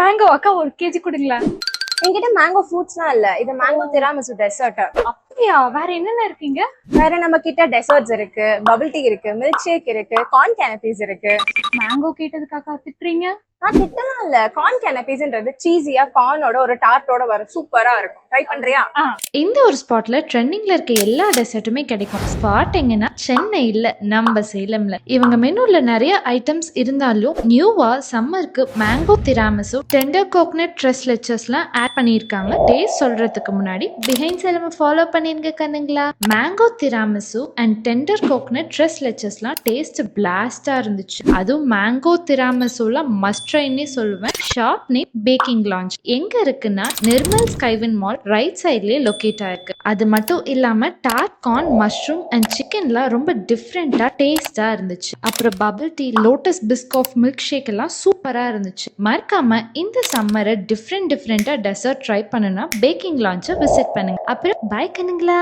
Mango அக்கா 1 KG கொடுங்களேன். என்கிட்ட மேங்கோ ஃப்ரூட்ஸ்லாம் இல்ல. இது மேங்கோ திராமிசு டெசர்ட். அப்படியா? வேற என்னென்ன இருக்கீங்க? வேற நம்ம கிட்ட டெசர்ட்ஸ் இருக்கு, பபிள் டீ இருக்கு, மில்க் ஷேக் இருக்கு, கார்ன் கேனபீஸ் இருக்கு. மேங்கோ கேட்டதுக்காக்கா திட்டுறீங்க? திட்டலாம் இல்ல. கார்ன் கேனபீஸ்ன்றது சீஸியா கார்னோட ஒரு டார்ட்டோட வரும். சூப்பரா இருக்கும். ட்ரை பண்றியா? இந்த ஒரு ஸ்பாட்ல ட்ரெண்டிங்ல இருக்க எல்லா டெசர்ட்டுமே கிடைக்கும். ஸ்பாட் எங்கன்னா சென்னை இல்ல, நம்ம சேலம்ல. இவங்க மெனுல நிறைய ஐட்டம்ஸ் இருந்தாலும் நியூவா சம்மருக்கு mango tiramisu, tender coconut tres லெச்சஸ்லாம் ஆட் பண்ணியிருக்காங்க. டேஸ்ட் சொல்றதுக்கு முன்னாடி பிஹைண்ட் சேலம் ஃபாலோ பண்ணிருங்க கண்ணுங்களா. Mango tiramisu and tender coconut tres லெச்சஸ்லாம் டேஸ்ட் பிளாஸ்டா இருந்துச்சு. அதுவும் மேங்கோ திராமிசுல மஸ்ட் ட்ரைன்னே சொல்லுவேன். Shop name baking launch. எங்க இருக்குன்னா நிர்மல் ஸ்கைவின் மால் ரைட் சைட்லயே லொகேட் ஆயிருக்கு. அது மட்டும் இல்லாம டார்ட் கார்ன், மஷ்ரூம் அண்ட் சிக்கன்லாம் ரொம்ப டிஃப்ரெண்டா டேஸ்டா இருந்துச்சு. அப்புறம் bubble tea, Lotus Biscoff, milk shake எல்லாம் சூப்பரா இருந்துச்சு. மறக்காம இந்த சம்மரை டிஃப்ரெண்டா டெசர்ட் ட்ரை பண்ணுனா பேக்கிங் லான்ச்சை விசிட் பண்ணுங்க. அப்புறம் பை கண்ணுங்களா.